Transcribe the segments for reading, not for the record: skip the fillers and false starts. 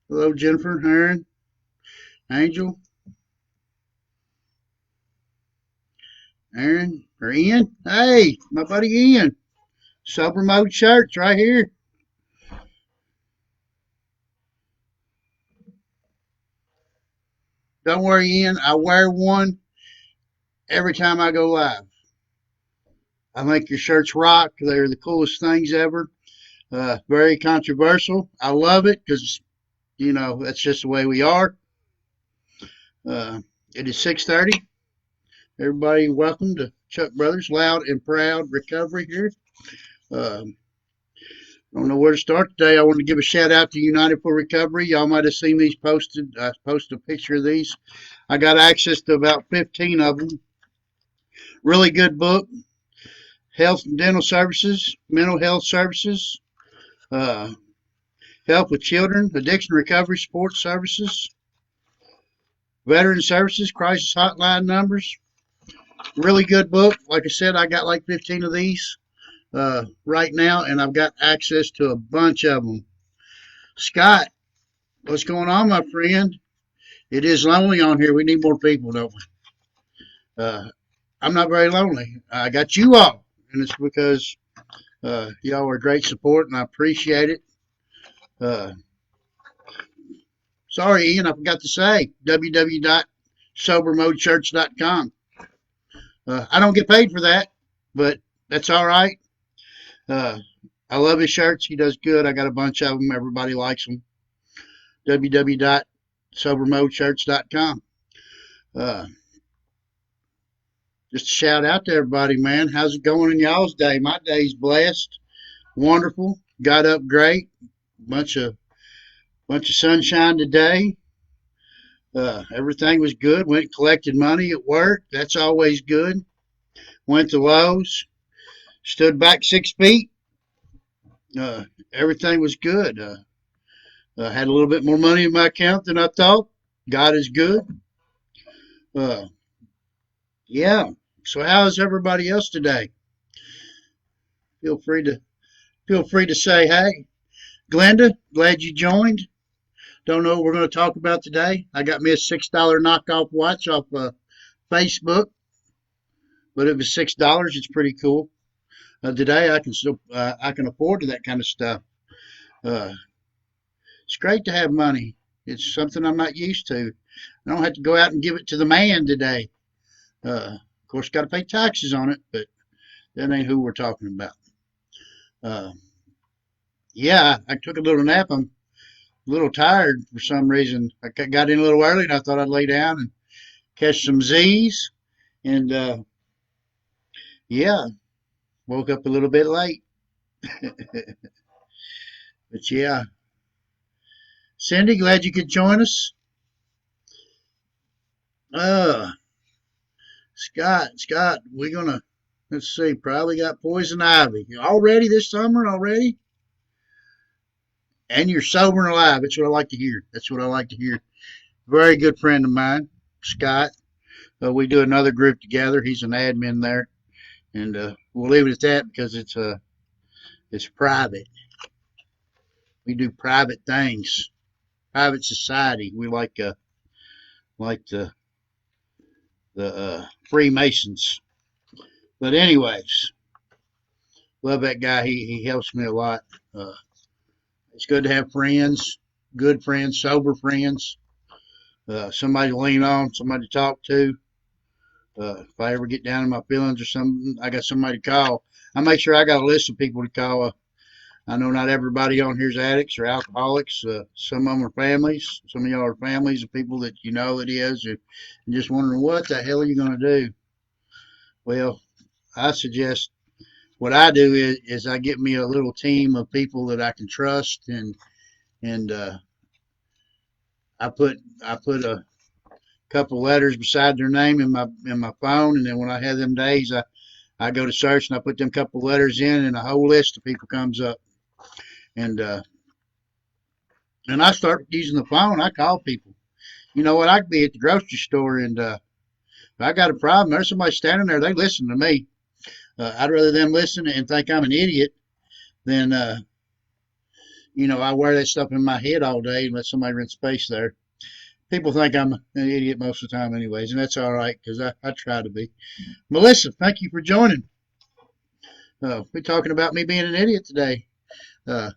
Hello, Jennifer, Aaron, Angel, Aaron, or Ian. Hey, my buddy Ian. Sober Mode shirts right here. Don't worry, Ian. I wear one every time I go live. I think your shirts rock. They're the coolest things ever. Very controversial. I love it because, that's just the way we are. Uh, it is 6:30. Everybody, welcome to Chuck Brothers Loud and Proud Recovery here. I don't know where to start today. I want to give a shout out to United for Recovery. Y'all might have seen these posted. I posted a picture of these. I got access to about 15 of them. Really good book. Health and dental services, mental health services, uh, help with children, addiction recovery support services, veteran services, crisis hotline numbers. Really good book. Like I said, I got like 15 of these right now, and I've got access to a bunch of them. Scott, what's going on, my friend? It is lonely on here. We need more people, don't we? I'm not very lonely. I got you all, and it's because y'all are great support, and I appreciate it. Uh, Sorry, Ian, I forgot to say www.sobermodechurch.com. I don't get paid for that, but that's all right. Uh, I love his shirts. He does good. I got a bunch of them. Everybody likes them. www.sobermodechurch.com. Uh, just a shout out to everybody, man. How's it going in y'all's day? My day's blessed, wonderful. Got up great. Bunch of sunshine today. Everything was good. Went and collected money at work. That's always good. Went to Lowe's. Stood back 6 feet. Everything was good. Had a little bit more money in my account than I thought. God is good. Uh, yeah. So how's everybody else today? Feel free to say hey. Glenda, glad you joined. Don't know what we're going to talk about today. I got me a $6 knockoff watch off Facebook, but it was $6. It's pretty cool. Today I can afford that kind of stuff. Uh, it's great to have money. It's something I'm not used to. I don't have to go out and give it to the man today. Of course, got to pay taxes on it, but that ain't who we're talking about. Uh, yeah, I took a little nap. I'm a little tired for some reason. I got in a little early and I thought I'd lay down and catch some Z's. And yeah, woke up a little bit late. But yeah, Cindy, glad you could join us. Uh, Scott, we're gonna let's see, probably got poison ivy already this summer already, and you're sober and alive. That's what I like to hear. That's what I like to hear. Very good friend of mine, Scott. We do another group together. He's an admin there, and we'll leave it at that because it's private. We do private things, private society. We like the Freemasons. But anyways, love that guy. He helps me a lot. Uh, it's good to have friends, good friends, sober friends, somebody to lean on, somebody to talk to. If I ever get down in my feelings or something, I got somebody to call. I make sure I got a list of people to call. I know not everybody on here's addicts or alcoholics. Some of them are families. Some of y'all are families of people that you know it is, and just wondering what the hell are you going to do? Well, I suggest what I do is I get me a little team of people that I can trust, and I put a couple letters beside their name in my phone, and then when I have them days, I go to search and I put them couple letters in, and a whole list of people comes up, and I start using the phone. I call people. You know what? I could be at the grocery store, and if I got a problem, there's somebody standing there. They listen to me. I'd rather them listen and think I'm an idiot than I wear that stuff in my head all day and let somebody rent space there. People think I'm an idiot most of the time, anyways, and that's all right because I try to be. Melissa, thank you for joining. We're talking about me being an idiot today. Uh,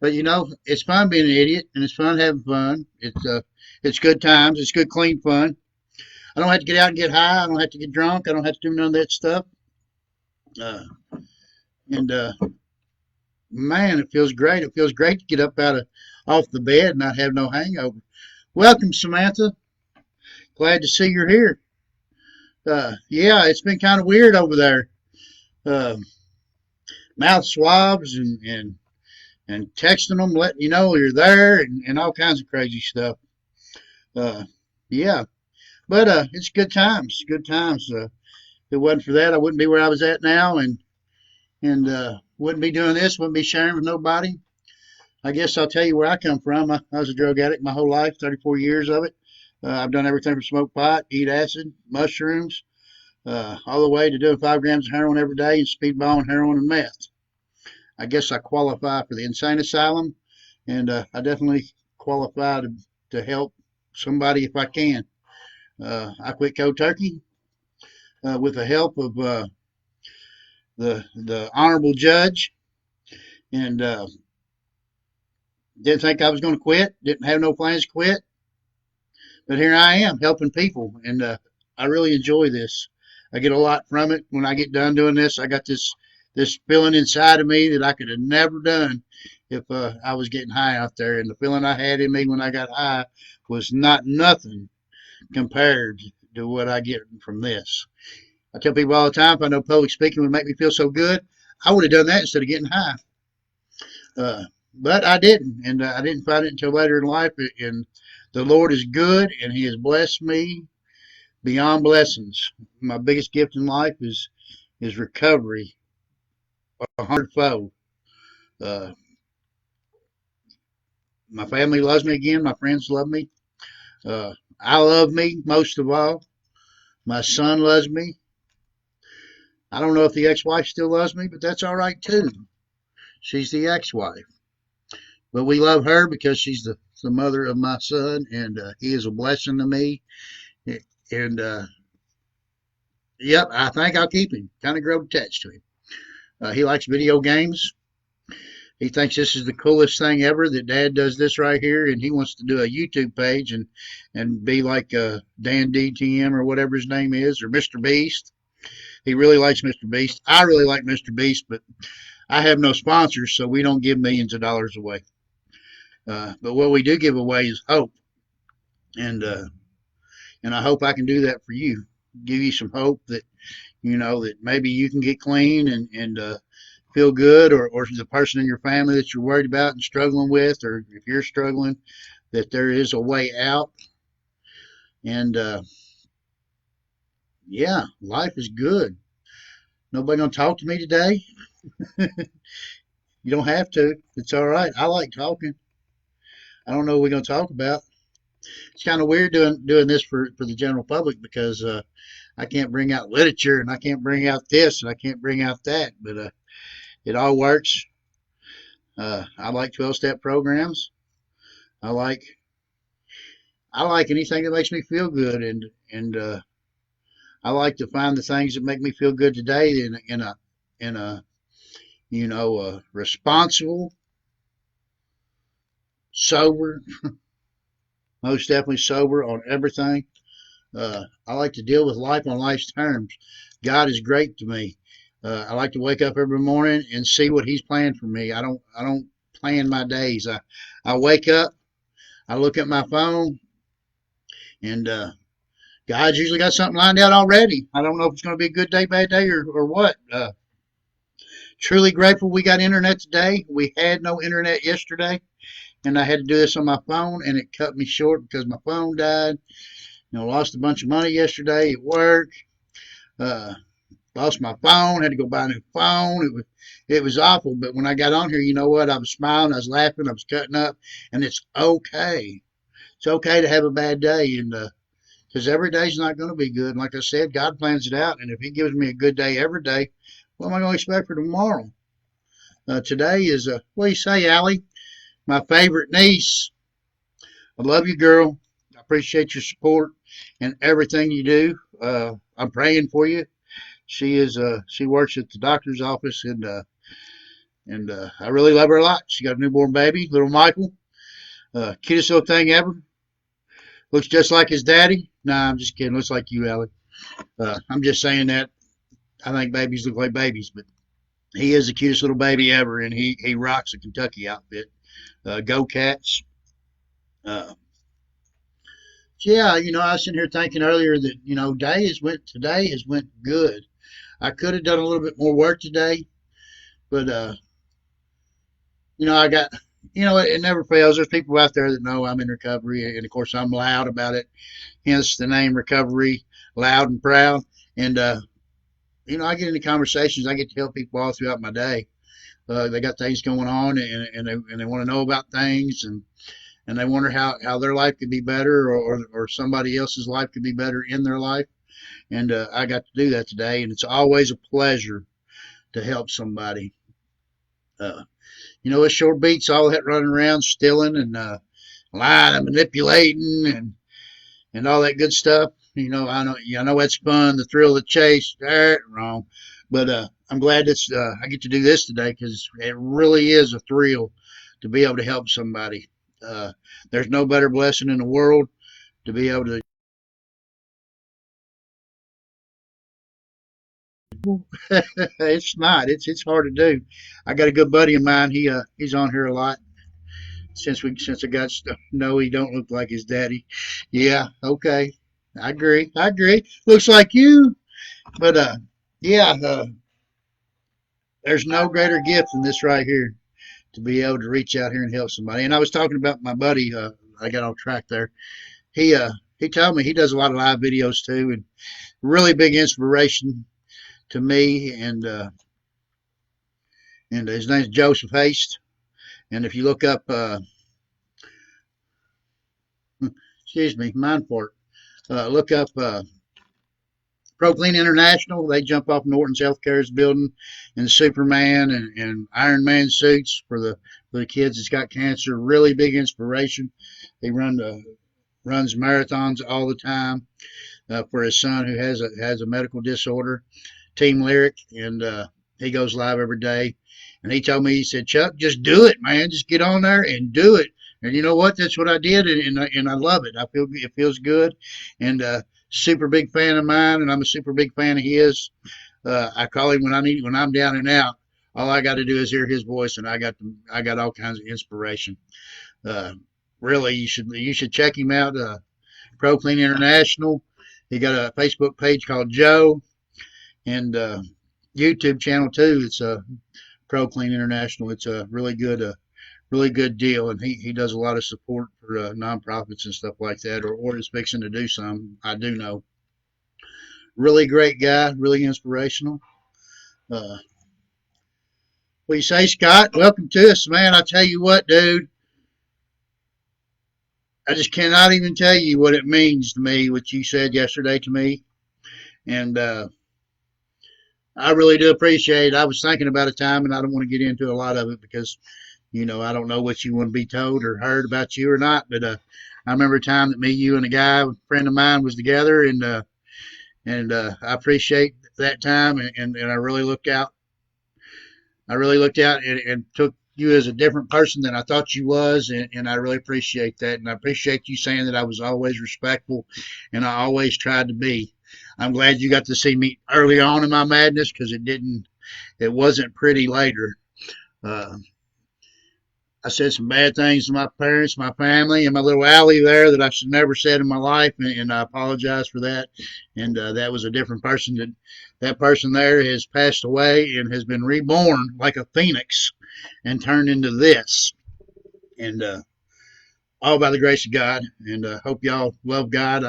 but it's fun being an idiot, and it's fun having fun. It's good times. It's good, clean fun. I don't have to get out and get high. I don't have to get drunk. I don't have to do none of that stuff. Uh, and Man, it feels great. It feels great to get up out of off the bed and not have no hangover. Welcome, Samantha. Glad to see you're here. Yeah, it's been kind of weird over there. Uh, Mouth swabs and texting them, letting you know you're there, and all kinds of crazy stuff. Uh, yeah, but it's good times. Good times. If it wasn't for that, I wouldn't be where I was at now, and wouldn't be doing this. Wouldn't be sharing with nobody. I guess I'll tell you where I come from. I was a drug addict my whole life, 34 years of it. I've done everything from smoke pot, eat acid, mushrooms, all the way to doing 5 grams of heroin every day and speedballing heroin and meth. I guess I qualify for the insane asylum, and I definitely qualify to help somebody if I can. I quit cold turkey with the help of the honorable judge, and didn't think I was going to quit. Didn't have no plans to quit, but here I am helping people, and I really enjoy this. I get a lot from it. When I get done doing this, I got this feeling inside of me that I could have never done if I was getting high out there. And the feeling I had in me when I got high was not nothing compared to what I get from this. I tell people all the time, if I know public speaking would make me feel so good, I would have done that instead of getting high. But I didn't, and I didn't find it until later in life. And the Lord is good, and He has blessed me beyond blessings. My biggest gift in life is recovery, 100-fold. Uh, my family loves me again. My friends love me. I love me most of all. My son loves me. I don't know if the ex-wife still loves me, but that's all right too. She's the ex-wife. But we love her because she's the mother of my son, and he is a blessing to me. And yep, I think I'll keep him. Kind of grow attached to him. He likes video games. He thinks this is the coolest thing ever that Dad does this right here, and he wants to do a YouTube page and be like Dan DTM or whatever his name is, or Mr. Beast. He really likes Mr. Beast. I really like Mr. Beast, but I have no sponsors, so we don't give millions of dollars away. But what we do give away is hope, and I hope I can do that for you. Give you some hope that that maybe you can get clean and feel good, or the person in your family that you're worried about and struggling with, or if you're struggling, that there is a way out. And yeah, life is good. Nobody gonna talk to me today. You don't have to. It's all right. I like talking. I don't know what we're gonna talk about. It's kind of weird doing this for the general public because I can't bring out literature and I can't bring out this and I can't bring out that, but it all works. I like 12-step programs. I like anything that makes me feel good, and I like to find the things that make me feel good today in a responsible, sober, most definitely sober on everything. I like to deal with life on life's terms. God is great to me. I like to wake up every morning and see what He's planned for me. I don't plan my days. I wake up, I look at my phone, and God's usually got something lined out already. I don't know if it's going to be a good day, bad day, or what. Truly grateful we got internet today. We had no internet yesterday, and I had to do this on my phone, and it cut me short because my phone died. Lost a bunch of money yesterday at work. Lost my phone. Had to go buy a new phone. It was awful. But when I got on here, you know what? I was smiling. I was laughing. I was cutting up, and it's okay. It's okay to have a bad day, and because every day's not going to be good. And like I said, God plans it out, and if He gives me a good day every day, what am I going to expect for tomorrow? Today is what do you say, Allie? My favorite niece, I love you, girl. I appreciate your support and everything you do. I'm praying for you. She works at the doctor's office, and I really love her a lot. She got a newborn baby, little Michael, cutest little thing ever. Looks just like his daddy. Nah, I'm just kidding. Looks like you, Allie. I'm just saying that. I think babies look like babies, but he is the cutest little baby ever, and he rocks a Kentucky outfit. Go Cats. Uh, yeah, I was sitting here thinking earlier that today has went good. I could have done a little bit more work today, but I got it never fails. There's people out there that know I'm in recovery, and of course I'm loud about it. Hence the name Recovery, loud and proud. And I get into conversations. I get to help people all throughout my day. They got things going on, and they want to know about things, and they wonder how their life could be better, or somebody else's life could be better in their life. And I got to do that today, and it's always a pleasure to help somebody. It sure beats all that running around stealing and lying and manipulating and all that good stuff. I know that's fun, the thrill of the chase. Wrong, but I'm glad I get to do this today because it really is a thrill to be able to help somebody. Uh, there's no better blessing in the world to be able to. It's not. It's hard to do. I got a good buddy of mine. He's on here a lot since I got stuff. No, he don't look like his daddy. Yeah, okay. I agree. I agree. Looks like you, but yeah. There's no greater gift than this right here to be able to reach out here and help somebody. And I was talking about my buddy. I got off track there. He told me he does a lot of live videos too, and really big inspiration to me. And his name's Joseph Haste. And if you look up, excuse me, mind fart. Look up ProClean International. They jump off Norton's Healthcare's building in Superman and Iron Man suits for the kids that's got cancer. Really big inspiration. He runs marathons all the time for his son who has a medical disorder. Team Lyric, and he goes live every day. And he told me, he said, Chuck, just do it, man. Just get on there and do it. And you know what? That's what I did, and I love it. It feels good, and super big fan of mine, and I'm a super big fan of his. I call him when I'm down and out. All I got to do is hear his voice, and I got all kinds of inspiration. Uh, really, you should check him out. ProClean International. He got a Facebook page called Joe, and YouTube channel too. It's ProClean International. It's a really good deal, and he does a lot of support for nonprofits and stuff like that, or is fixing to do some. I do know. Really great guy, really inspirational. Uh, what do you say, Scott? Welcome to us, man. I tell you what, dude. I just cannot even tell you what it means to me, what you said yesterday to me, and I really do appreciate it. I was thinking about a time, and I don't want to get into a lot of it because I don't know what you want to be told or heard about you or not. But I remember a time that me, you, and a guy, a friend of mine, was together, and I appreciate that time, and I really looked out. I really looked out and took you as a different person than I thought you was, and I really appreciate that. And I appreciate you saying that I was always respectful, and I always tried to be. I'm glad you got to see me early on in my madness because it wasn't pretty later. Uh, I said some bad things to my parents, my family, and my little Allie there that I should never said in my life, and I apologize for that. And that was a different person. That person there has passed away and has been reborn like a phoenix and turned into this. And all by the grace of God. And hope y'all love God.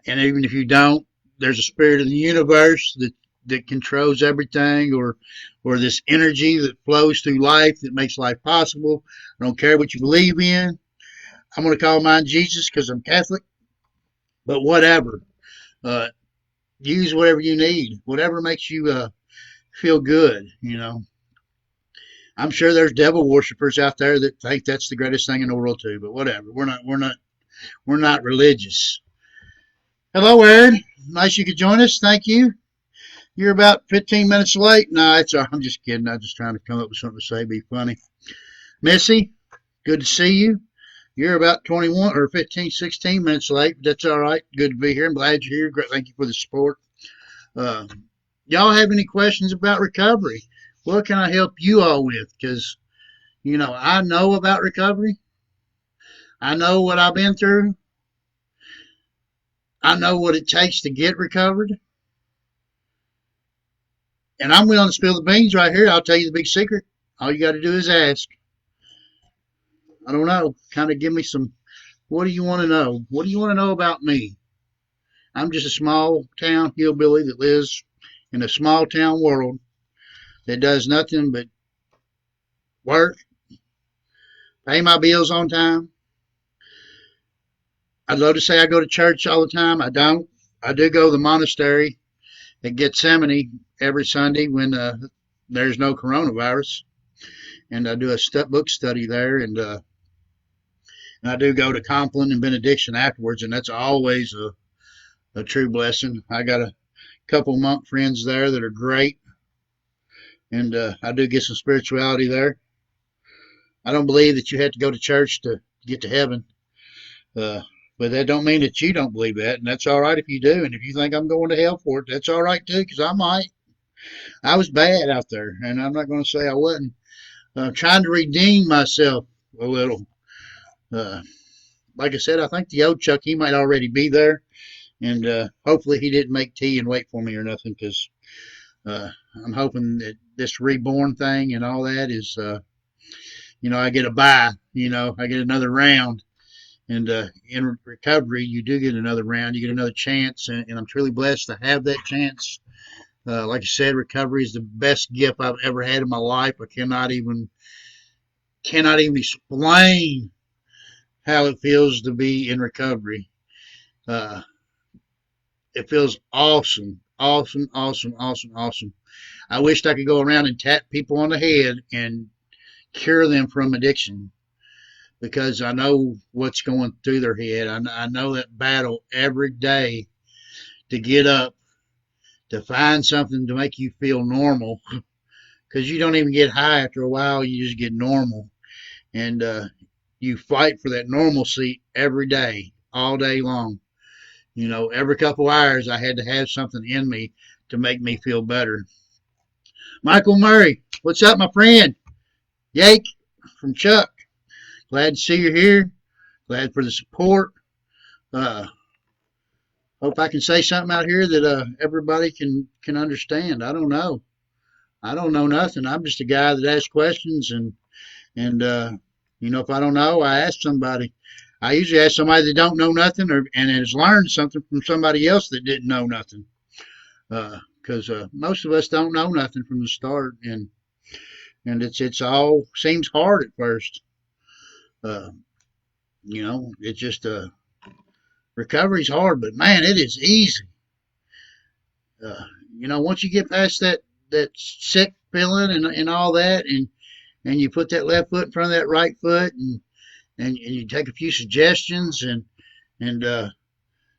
And even if you don't, there's a spirit in the universe that controls everything, or this energy that flows through life that makes life possible. I don't care what you believe in. I'm going to call mine Jesus because I'm Catholic, but whatever. Uh, use whatever you need, whatever makes you feel good. I'm sure there's devil worshippers out there that think that's the greatest thing in the world too. But whatever. We're not religious. Hello, Aaron. Nice you could join us. Thank you. You're about 15 minutes late. No, it's all, I'm just kidding. I'm just trying to come up with something to say, be funny. Missy, good to see you. You're about 21 or 15, 16 minutes late, but that's all right. Good to be here. I'm glad you're here. Great. Thank you for the support. Uh, y'all have any questions about recovery? What can I help you all with? Because, I know about recovery. I know what I've been through. I know what it takes to get recovered. And I'm willing to spill the beans right here. I'll tell you the big secret. All you got to do is ask. I don't know. Kind of give me some. What do you want to know? What do you want to know about me? I'm just a small town hillbilly that lives in a small town world that does nothing but work, pay my bills on time. I'd love to say I go to church all the time. I don't. I do go to the monastery at Gethsemane every Sunday when there's no coronavirus, and I do a book study there, and I do go to Compline and benediction afterwards, and that's always a true blessing. I got a couple monk friends there that are great, and I do get some spirituality there. I don't believe that you have to go to church to get to heaven, but that don't mean that you don't believe that, and that's all right if you do. And if you think I'm going to hell for it, that's all right too, because I might. I was bad out there, and I'm not going to say I wasn't. Trying to redeem myself a little. Uh, like I said, I think the old Chuck, he might already be there, and hopefully he didn't make tea and wait for me or nothing, because I'm hoping that this reborn thing and all that is, I get a bye, I get another round. And in recovery, you do get another round, you get another chance, and I'm truly blessed to have that chance. Like I said, recovery is the best gift I've ever had in my life. I cannot even explain how it feels to be in recovery. Uh, it feels awesome, awesome, awesome, awesome, awesome. I wished I could go around and tap people on the head and cure them from addiction, because I know what's going through their head. I know that battle every day to get up, to find something to make you feel normal, because you don't even get high after a while. You just get normal, and you fight for that normalcy every day, all day long. Every couple hours I had to have something in me to make me feel better. Michael Murray, what's up, my friend? Yake from Chuck. Glad to see you here. Glad for the support. Uh, Hope I can say something out here that everybody can understand. I don't know. I don't know nothing. I'm just a guy that asks questions, and if I don't know, I ask somebody. I usually ask somebody that don't know nothing and has learned something from somebody else that didn't know nothing. Because most of us don't know nothing from the start, and it's all seems hard at first. Uh, it's just recovery's hard, but man, it is easy. Uh, once you get past that sick feeling and all that, and you put that left foot in front of that right foot, and you take a few suggestions, and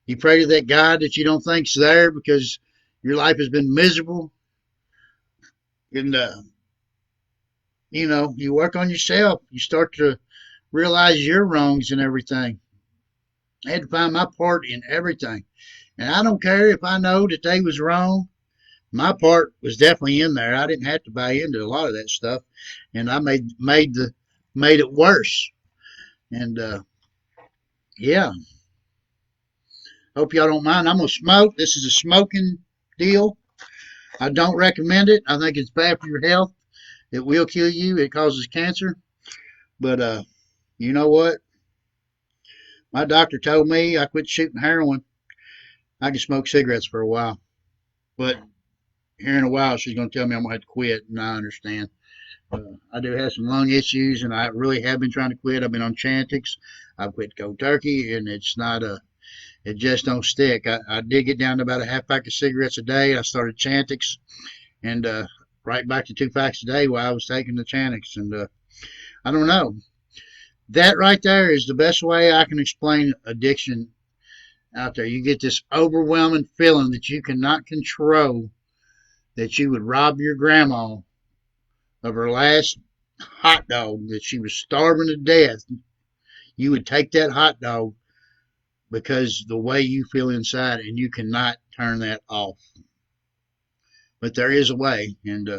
you pray to that God that you don't think's there because your life has been miserable, and you work on yourself. You start to realize your wrongs and everything. I had to find my part in everything, and I don't care if I know that they was wrong. My part was definitely in there. I didn't have to buy into a lot of that stuff, and I made it worse. And yeah, hope y'all don't mind. I'm gonna smoke. This is a smoking deal. I don't recommend it. I think it's bad for your health. It will kill you. It causes cancer. But you know what? My doctor told me I quit shooting heroin. I can smoke cigarettes for a while, but here in a while she's going to tell me I'm going to have to quit, and I understand. I do have some lung issues, and I really have been trying to quit. I've been on Chantix. I've quit cold turkey, and it's not it just don't stick. I did get down to about a half pack of cigarettes a day. I started Chantix, and right back to 2 facts a day while I was taking the Channix. And I don't know. That right there is the best way I can explain addiction out there. You get this overwhelming feeling that you cannot control, that you would rob your grandma of her last hot dog, that she was starving to death. You would take that hot dog because the way you feel inside, and you cannot turn that off. But there is a way, and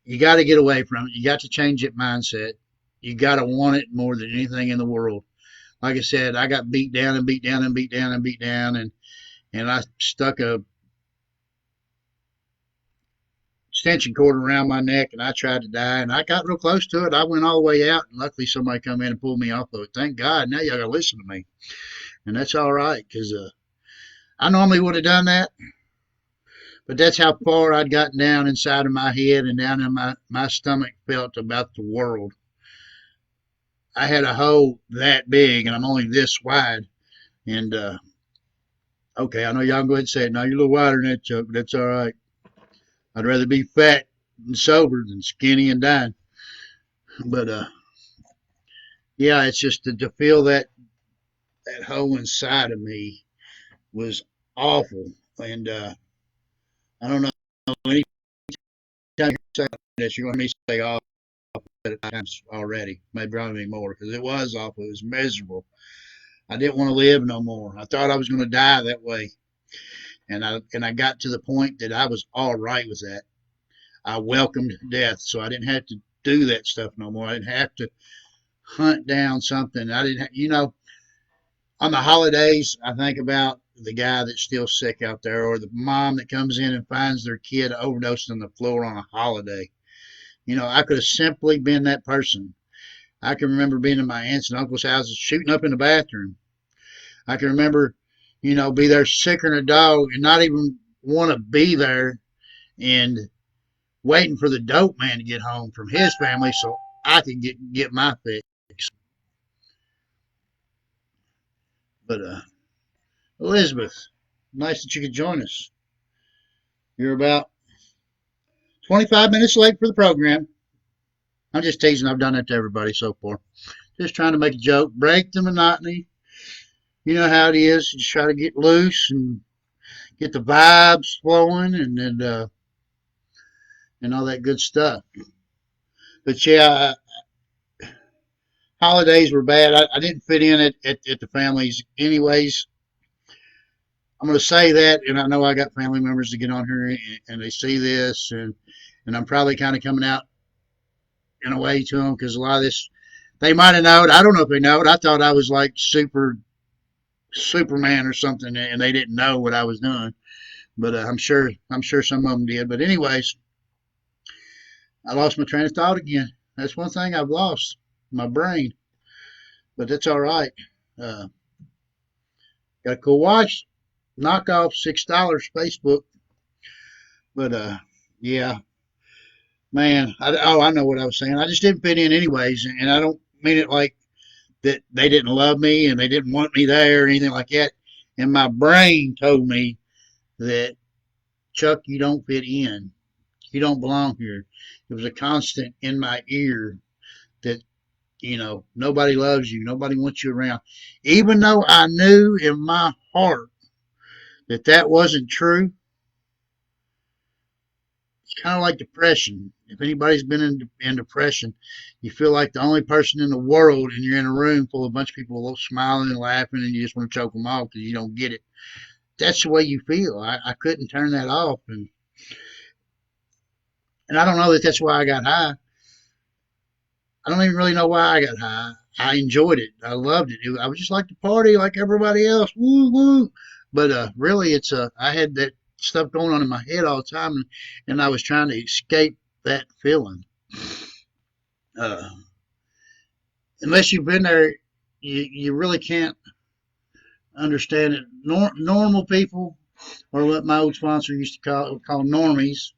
you got to get away from it. You got to change that mindset. You got to want it more than anything in the world. Like I said, I got beat down and beat down and beat down and beat down, and I stuck a extension cord around my neck, and I tried to die, and I got real close to it. I went all the way out, and luckily somebody come in and pulled me off of it. Thank God. Now y'all got to listen to me, and that's all right, because I normally would have done that, but that's how far I'd gotten down inside of my head and down in my stomach felt about the world. I had a hole that big, and I'm only this wide, and okay, I know y'all can go ahead and say it. No, you're a little wider than that, Chuck, but that's all right. I'd rather be fat and sober than skinny and dying. But yeah, it's just to feel that hole inside of me was awful, and I don't know. Anytime you say this, you're going to say awful at times already, maybe probably more, because it was awful. It was miserable. I didn't want to live no more. I thought I was going to die that way, and I got to the point that I was all right with that. I welcomed death, so I didn't have to do that stuff no more. I didn't have to hunt down something. I didn't, on the holidays, I think about the guy that's still sick out there, or the mom that comes in and finds their kid overdosed on the floor on a holiday. I could have simply been that person. I can remember being in my aunts and uncles' houses shooting up in the bathroom. I can remember, be there sicker than a dog and not even want to be there, and waiting for the dope man to get home from his family so I could get my fix. But Elizabeth, nice that you could join us. You're about 25 minutes late for the program. I'm just teasing. I've done that to everybody so far. Just trying to make a joke, break the monotony. You know how it is. Just try to get loose and get the vibes flowing, and all that good stuff. But yeah, holidays were bad. I didn't fit in at the families anyways. I'm going to say that, and I know I got family members to get on here, and they see this, and I'm probably kind of coming out in a way to them, because a lot of this, they might have known. I don't know if they know it. I thought I was like Superman or something, and they didn't know what I was doing. But I'm sure some of them did. But anyways, I lost my train of thought again. That's one thing I've lost, my brain. But that's all right. Got a cool watch. Knockoff, $6, Facebook. But yeah, man. I know what I was saying. I just didn't fit in anyways, and I don't mean it like that they didn't love me and they didn't want me there or anything like that. And my brain told me that, Chuck, you don't fit in. You don't belong here. It was a constant in my ear that, nobody loves you. Nobody wants you around. Even though I knew in my heart that wasn't true. It's kind of like depression. If anybody's been in depression, you feel like the only person in the world, and you're in a room full of a bunch of people smiling and laughing, and you just want to choke them off because you don't get it. That's the way you feel. I couldn't turn that off, and I don't know that that's why I got high. I don't even really know why I got high. I enjoyed it. I loved it. I was just like to party like everybody else. Woo woo. But really, I had that stuff going on in my head all the time, and I was trying to escape that feeling. Unless you've been there, you really can't understand it. Normal people, or what my old sponsor used to call normies,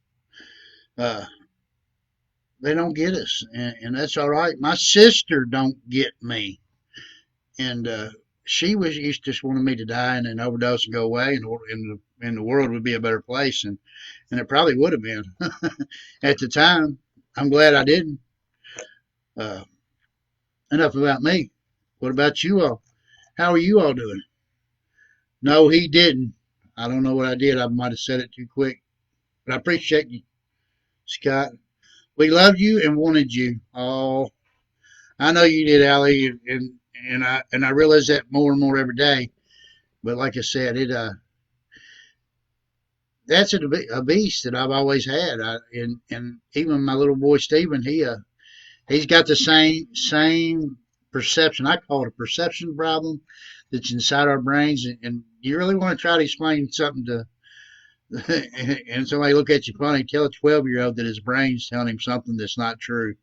they don't get us, and that's all right. My sister don't get me, and she used to just wanted me to die and then overdose and go away, and and the world would be a better place, and it probably would have been at the time. I'm glad I didn't. Uh, enough about me. What about you all? How are you all doing? No, he didn't. I don't know what I did. I might have said it too quick, but I appreciate you, Scott. We loved you and wanted you. Oh, I know you did, Allie, and I realize that more and more every day. But like I said, that's a beast that I've always had. And even my little boy Stephen, he's got the same perception. I call it a perception problem that's inside our brains. And you really want to try to explain something to, and somebody look at you funny, tell a 12-year-old that his brain's telling him something that's not true.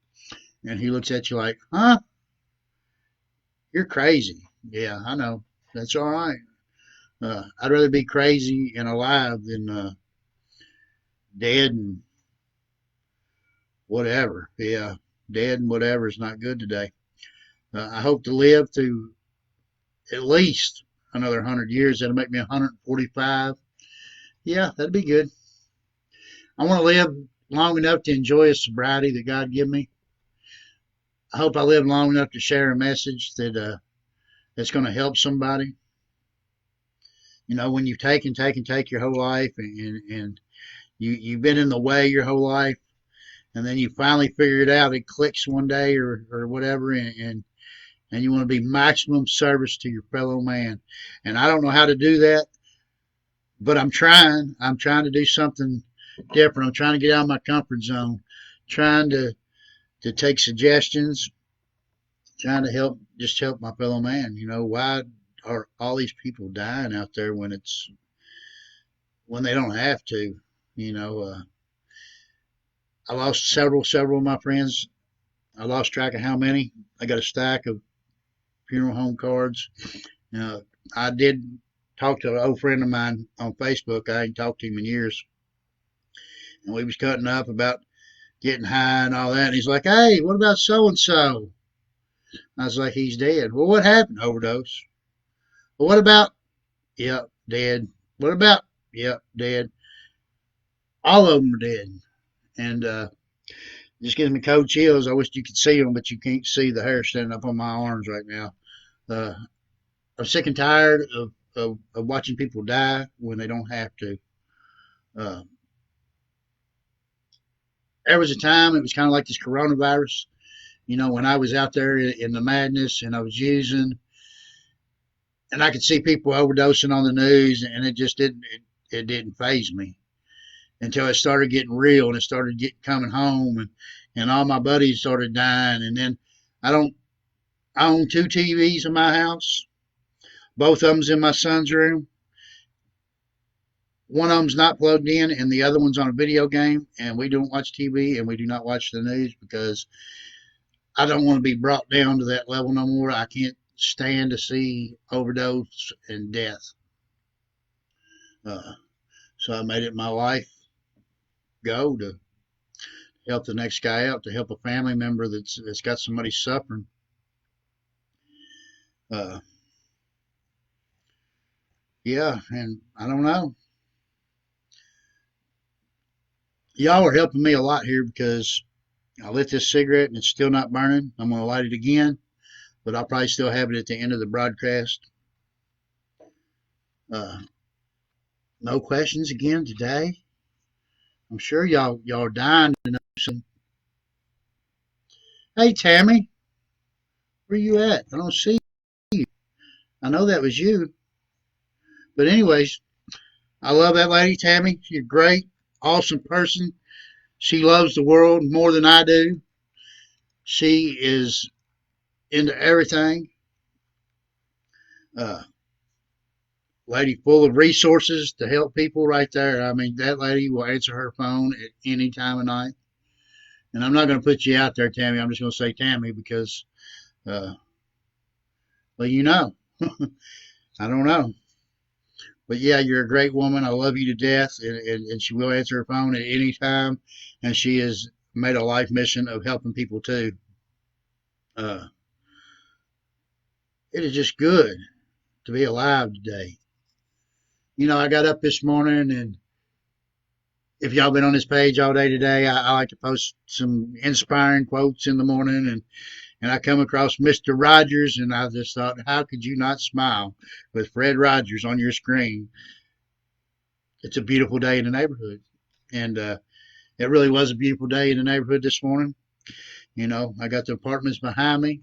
And he looks at you like, huh? You're crazy. Yeah, I know. That's all right. I'd rather be crazy and alive than dead and whatever. Yeah, dead and whatever is not good today. I hope to live through at least another 100 years. That'll make me 145. Yeah, that'd be good. I want to live long enough to enjoy a sobriety that God give me. I hope I live long enough to share a message that's going to help somebody. You know, when you take and take and take your whole life, and you've been in the way your whole life, and then you finally figure it out. It clicks one day or whatever, and you want to be maximum service to your fellow man. And I don't know how to do that, but I'm trying. I'm trying to do something different. I'm trying to get out of my comfort zone, trying to take suggestions, trying to help my fellow man. You know, why are all these people dying out there when they don't have to? You know, I lost several of my friends. I lost track of how many. I got a stack of funeral home cards. I did talk to an old friend of mine on Facebook. I ain't talked to him in years, and we was cutting up about getting high and all that. And he's like, "Hey, what about so and so?" I was like, "He's dead." Well, what happened? Overdose. Well, what about? Yep, dead. What about? Yep, dead. All of them are dead, and it just gives me cold chills. I wish you could see them, but you can't see the hair standing up on my arms right now. Uh, I'm sick and tired of watching people die when they don't have to. Uh, there was a time it was kind of like this coronavirus. You know, when I was out there in the madness and I was using, and I could see people overdosing on the news, and it didn't phase me until it started getting real and it started coming home, and all my buddies started dying. And then I own two TVs in my house. Both of them's in my son's room. One of them's not plugged in, and the other one's on a video game. And we don't watch TV, and we do not watch the news because I don't want to be brought down to that level no more. I can't stand to see overdose and death. Uh, so I made it my life go to help the next guy out, to help a family member that's got somebody suffering. Uh, yeah, and I don't know. Y'all are helping me a lot here because I lit this cigarette and it's still not burning. I'm going to light it again, but I'll probably still have it at the end of the broadcast. Uh, no questions again today. I'm sure y'all are dying to know some. Hey, Tammy, where you at? I don't see you. I know that was you. But anyways, I love that lady, Tammy. She's a great, awesome person. She loves the world more than I do. She is into everything. Uh, Lady full of resources to help people right there. I mean, that lady will answer her phone at any time of night. And I'm not going to put you out there, Tammy. I'm just going to say Tammy because, uh, well, you know, I don't know. But yeah, you're a great woman. I love you to death. And she will answer her phone at any time. And she has made a life mission of helping people too. Uh, it is just good to be alive today. I got up this morning, and if y'all been on this page all day today, I like to post some inspiring quotes in the morning, and I come across Mr. Rogers, and I just thought, how could you not smile with Fred Rogers on your screen? It's a beautiful day in the neighborhood, and it really was a beautiful day in the neighborhood this morning. I got the apartments behind me.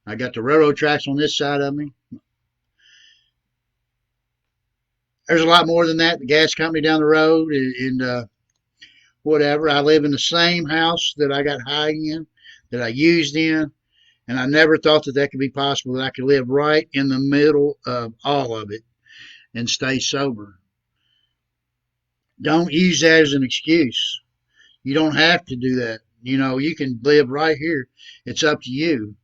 I got the railroad tracks on this side of me. There's a lot more than that. The gas company down the road, and whatever. I live in the same house that I got high in, that I used in, and I never thought that that could be possible, that I could live right in the middle of all of it and stay sober. Don't use that as an excuse. You don't have to do that. You can live right here. It's up to you.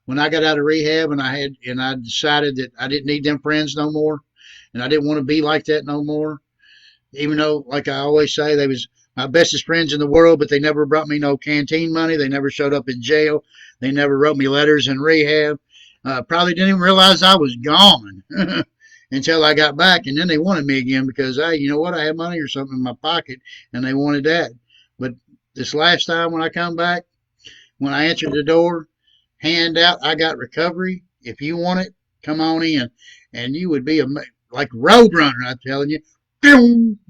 When I got out of rehab, and I decided that I didn't need them friends no more, and I didn't want to be like that no more. Even though, like I always say, they was my bestest friends in the world, but they never brought me no canteen money. They never showed up in jail. They never wrote me letters in rehab. Probably didn't even realize I was gone until I got back, and then they wanted me again because, hey, you know what? I had money or something in my pocket, and they wanted that. But this last time when I come back, when I answered the door, hand out, I got recovery. If you want it, come on in, and you would be like road runner. I'm telling you,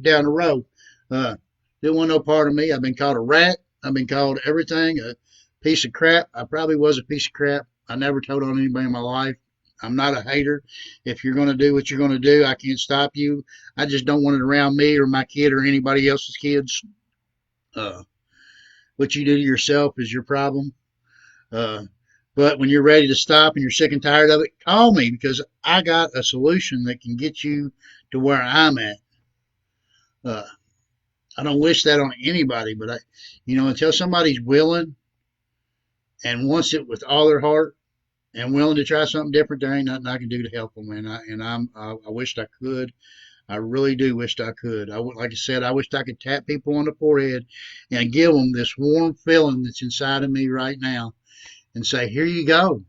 down the road. Didn't want no part of me. I've been called a rat. I've been called everything, a piece of crap. I probably was a piece of crap. I never told on anybody in my life. I'm not a hater. If you're going to do what you're going to do, I can't stop you. I just don't want it around me or my kid or anybody else's kids. Uh, what you do to yourself is your problem. Uh, but when you're ready to stop and you're sick and tired of it, call me because I got a solution that can get you to where I'm at. Uh, I don't wish that on anybody, but until somebody's willing and wants it with all their heart and willing to try something different, there ain't nothing I can do to help them. I wished I could. I really do wished I could. Like I said, I wished I could tap people on the forehead and give them this warm feeling that's inside of me right now, and say, "Here you go."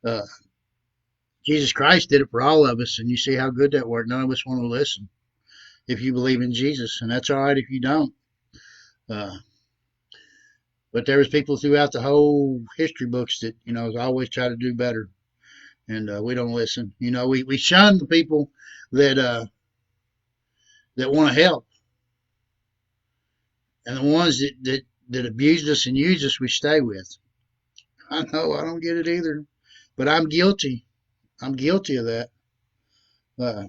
Uh, Jesus Christ did it for all of us, and you see how good that worked. None of us want to listen if you believe in Jesus, and that's all right if you don't. Uh, but there was people throughout the whole history books that always try to do better, and we don't listen. We shun the people that that want to help, and the ones that abuse us and use us, we stay with. I know I don't get it either, but I'm guilty. I'm guilty of that. Uh,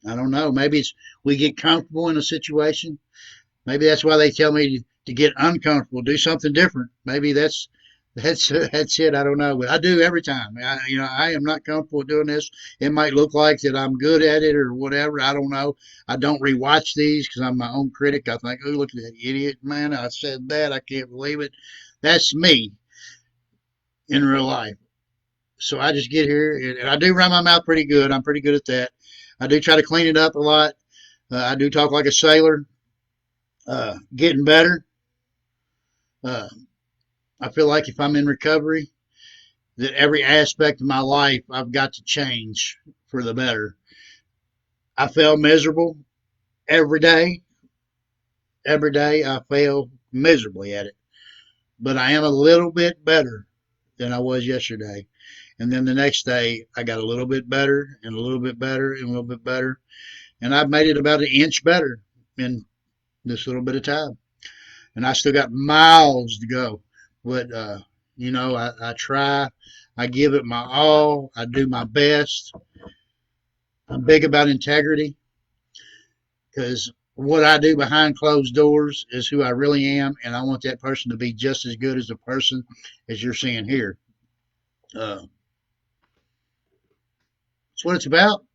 I don't know. Maybe it's we get comfortable in a situation. Maybe that's why they tell me to get uncomfortable, do something different. Maybe that's it. I don't know, but I do every time. I am not comfortable doing this. It might look like that I'm good at it or whatever. I don't know. I don't rewatch these because I'm my own critic. I think, oh, look at that idiot, man! I said that. I can't believe it. That's me in real life. So I just get here, and I do run my mouth pretty good. I'm pretty good at that. I do try to clean it up a lot. I do talk like a sailor. Getting better. Uh, I feel like if I'm in recovery, that every aspect of my life I've got to change for the better. I feel miserable every day. Every day I fail miserably at it. But I am a little bit better than I was yesterday. And then the next day I got a little bit better and a little bit better and a little bit better. And I've made it about an inch better in this little bit of time. And I still got miles to go. But, I try. I give it my all. I do my best. I'm big about integrity because what I do behind closed doors is who I really am, and I want that person to be just as good as the person as you're seeing here. That's what it's about.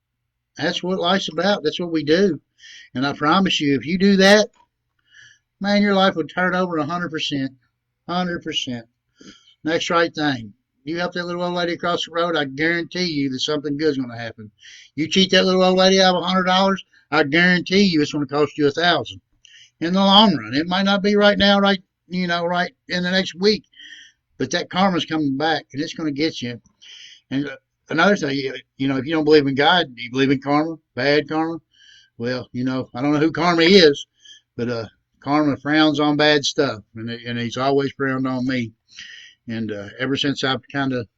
That's what life's about. That's what we do. And I promise you, if you do that, man, your life would turn over 100%. 100%. Next right thing. You help that little old lady across the road, I guarantee you that something good's going to happen. You cheat that little old lady out of $100, I guarantee you it's going to cost you 1,000 in the long run. It might not be right now, right in the next week, but that karma's coming back and it's going to get you. And another thing, you know, if you don't believe in God, do you believe in karma, bad karma? Well, you know, I don't know who karma is, but karma frowns on bad stuff, and he's always frowned on me. And ever since I've kind of,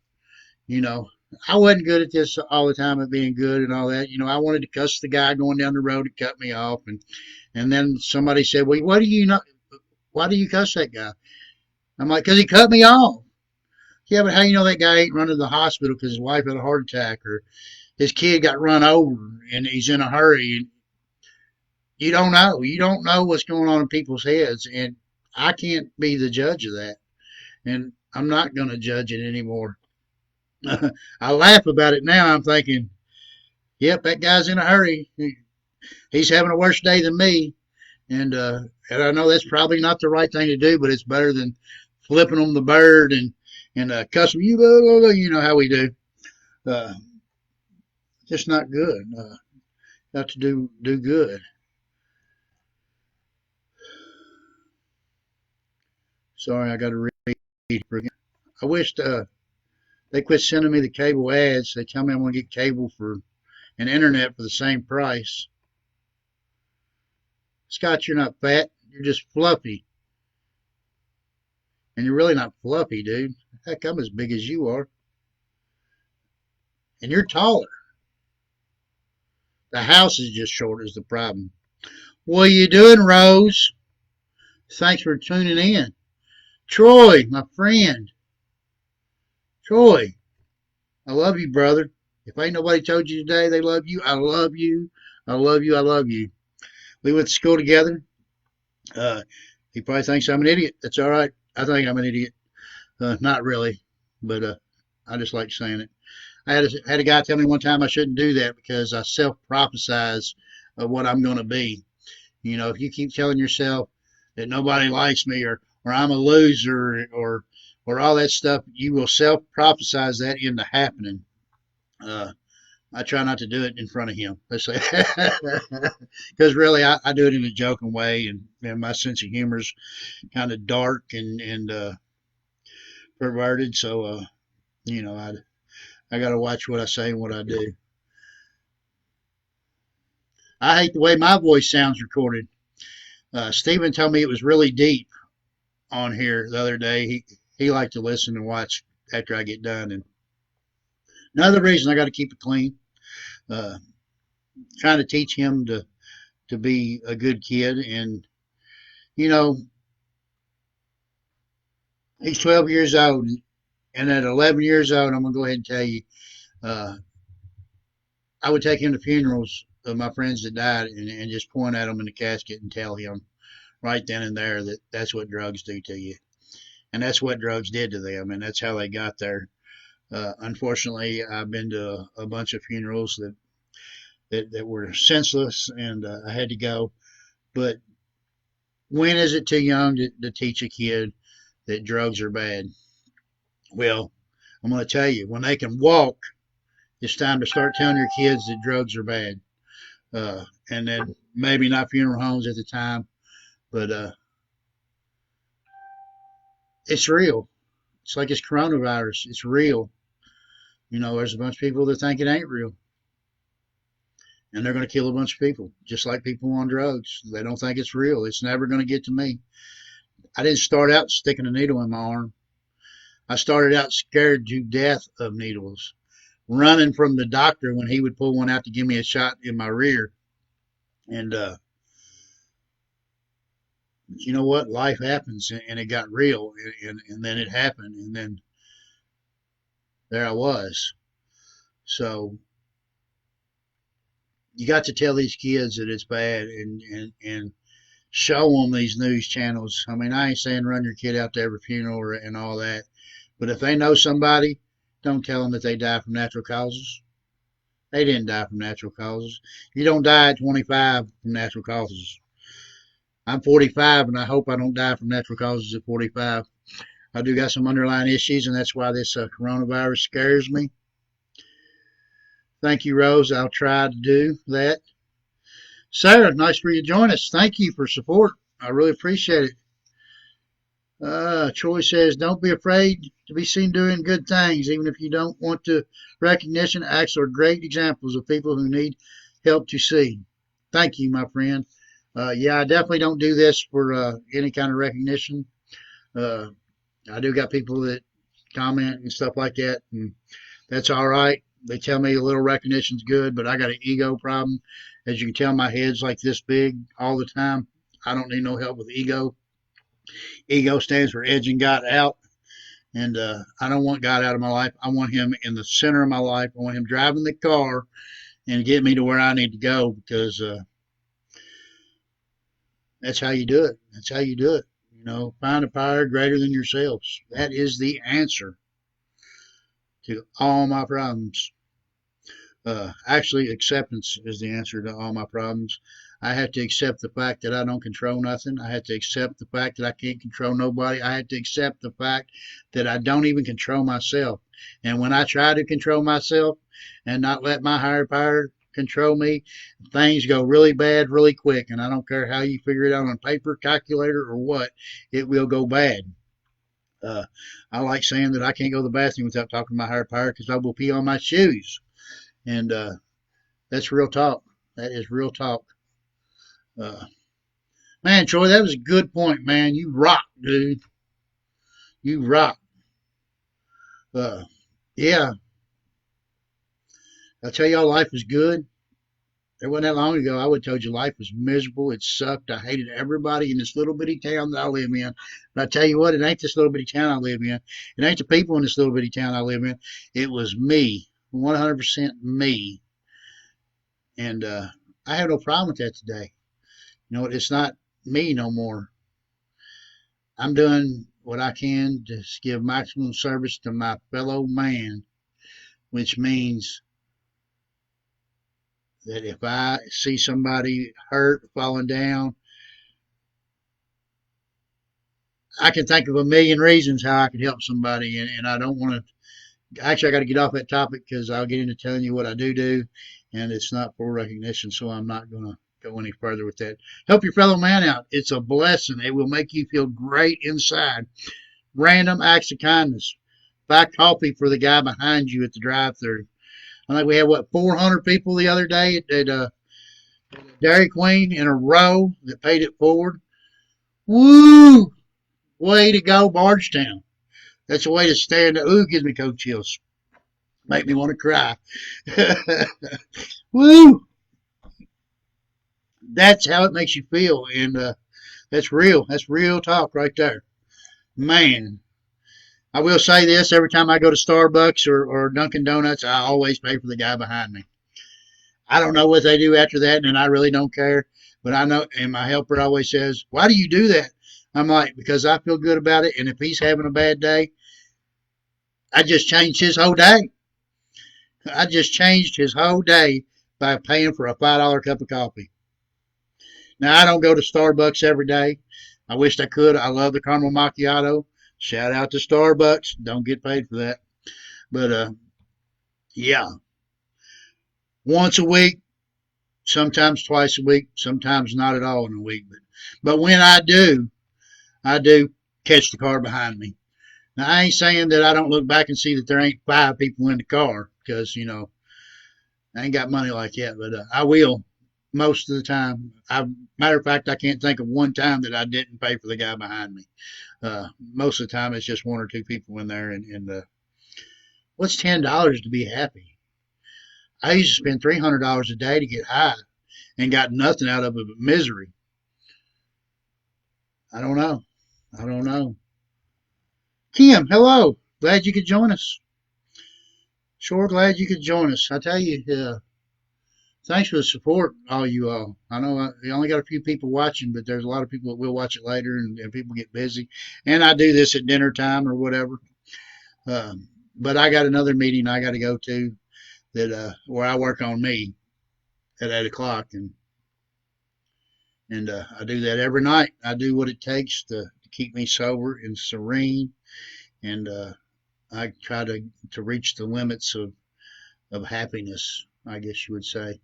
you know, I wasn't good at this all the time at being good and all that. You know, I wanted to cuss the guy going down the road to cut me off, and then somebody said, "Well, what do you know? Why do you cuss that guy?" I'm like, "Cause he cut me off." Yeah, but how you know that guy ain't running to the hospital because his wife had a heart attack or his kid got run over and he's in a hurry? You don't know. You don't know what's going on in people's heads, and I can't be the judge of that, and I'm not going to judge it anymore. I laugh about it now. I'm thinking, yep, that guy's in a hurry. He's having a worse day than me, and I know that's probably not the right thing to do, but it's better than flipping them the bird and cussing you. Blah, blah, blah, you know how we do. Uh, just not good. Got to do good. Sorry, I got to read again. I wished they quit sending me the cable ads. They tell me I'm going to get cable for and internet for the same price. Scott, you're not fat. You're just fluffy. And you're really not fluffy, dude. Heck, I'm as big as you are. And you're taller. The house is just short is the problem. What are you doing, Rose? Thanks for tuning in. Troy, my friend. Troy, I love you, brother. If ain't nobody told you today they love you, I love you. I love you. I love you. We went to school together. Uh, he probably thinks I'm an idiot. That's all right. I think I'm an idiot. Not really, but I just like saying it. I had a guy tell me one time I shouldn't do that because I self prophesize of what I'm going to be. You know, if you keep telling yourself that nobody likes me or I'm a loser or all that stuff, you will self prophesize that into happening. Uh, I try not to do it in front of him. Because really, I do it in a joking way, and my sense of humor is kind of dark and perverted. So, you know, I got to watch what I say and what I do. I hate the way my voice sounds recorded. Stephen told me it was really deep on here the other day. He liked to listen and watch after I get done. And another reason I got to keep it clean. Uh, Trying to teach him to be a good kid, and you know he's 12 years old, and at 11 years old, I'm gonna go ahead and tell you, uh, I would take him to funerals of my friends that died and just point at them in the casket and tell him right then and there that that's what drugs do to you, and that's what drugs did to them, and that's how they got there. Unfortunately, I've been to a bunch of funerals that were senseless, and I had to go. But when is it too young to teach a kid that drugs are bad? Well, I'm going to tell you, when they can walk, it's time to start telling your kids that drugs are bad. And then maybe not funeral homes at the time, but it's real. It's like it's coronavirus. It's real. You know, there's a bunch of people that think it ain't real, and they're going to kill a bunch of people, just like people on drugs. They don't think it's real. It's never going to get to me. I didn't start out sticking a needle in my arm. I started out scared to death of needles, running from the doctor when he would pull one out to give me a shot in my rear. And you know what? Life happens, and it got real, and then it happened, and then there I was. So you got to tell these kids that it's bad, and show them these news channels. I mean, I ain't saying run your kid out to every funeral and all that, but if they know somebody, don't tell them that they die from natural causes. They didn't die from natural causes. You don't die at 25 from natural causes. I'm 45, and I hope I don't die from natural causes at 45. I do got some underlying issues, and that's why this coronavirus scares me. Thank you, Rose. I'll try to do that. Sarah, nice for you to join us. Thank you for support. I really appreciate it. Troy says, don't be afraid to be seen doing good things, even if you don't want to recognition. Acts are great examples of people who need help to see. Thank you, my friend. Yeah, I definitely don't do this for any kind of recognition. Uh, I do got people that comment and stuff like that, and that's all right. They tell me a little recognition's good, but I got an ego problem. As you can tell, my head's like this big all the time. I don't need no help with ego. Ego stands for edging God out. And I don't want God out of my life. I want Him in the center of my life. I want Him driving the car and get me to where I need to go because that's how you do it. That's how you do it. You know, find a power greater than yourselves. That is the answer to all my problems. Actually, acceptance is the answer to all my problems. I have to accept the fact that I don't control nothing. I have to accept the fact that I can't control nobody. I have to accept the fact that I don't even control myself. And when I try to control myself and not let my higher power control me, things go really bad really quick. And I don't care how you figure it out on paper, calculator, or what, it will go bad. Uh, I like saying that I can't go to the bathroom without talking to my higher power because I will pee on my shoes. And that's real talk. That is real talk. Uh, man, Troy, that was a good point, man. You rock, dude. You rock. Uh, yeah, I tell y'all, life was good. It wasn't that long ago. I would have told you life was miserable. It sucked. I hated everybody in this little bitty town that I live in. But I tell you what, it ain't this little bitty town I live in. It ain't the people in this little bitty town I live in. It was me, 100% me. And I have no problem with that today. You know, it's not me no more. I'm doing what I can to give maximum service to my fellow man, which means that if I see somebody hurt, falling down, I can think of a million reasons how I could help somebody, and I don't want to. Actually, I got to get off that topic because I'll get into telling you what I do, and it's not for recognition, so I'm not going to go any further with that. Help your fellow man out. It's a blessing. It will make you feel great inside. Random acts of kindness. Buy coffee for the guy behind you at the drive-thru. I think we had what 400 people the other day at Dairy Queen in a row that paid it forward. Woo! Way to go, Bardstown. That's a way to stand. Ooh, gives me cold chills. Make me want to cry. Woo! That's how it makes you feel, and that's real. That's real talk right there, man. I will say this: every time I go to Starbucks or Dunkin' Donuts, I always pay for the guy behind me. I don't know what they do after that, and I really don't care. But I know, and my helper always says, "Why do you do that?" I'm like, "Because I feel good about it, and if he's having a bad day, I just changed his whole day. I just changed his whole day by paying for a $5 cup of coffee." Now I don't go to Starbucks every day. I wish I could. I love the caramel macchiato. Shout out to Starbucks. Don't get paid for that. But yeah, once a week, sometimes twice a week, sometimes not at all in a week. But when I do catch the car behind me. Now I ain't saying that I don't look back and see that there ain't 5 people in the car because you know I ain't got money like that, but I will most of the time. Matter of fact, I can't think of one time that I didn't pay for the guy behind me. Most of the time, it's just 1 or 2 people in there, and what's $10 to be happy? I used to spend $300 a day to get high and got nothing out of it but misery. I don't know. I don't know. Kim, hello. Glad you could join us. Sure glad you could join us. I tell you, thanks for the support, all you all. I know we only got a few people watching, but there's a lot of people that will watch it later, and people get busy. And I do this at dinner time or whatever. But I got another meeting I got to go to that where I work on me at 8 o'clock, and I do that every night. I do what it takes to keep me sober and serene, and I try to reach the limits of happiness, I guess you would say.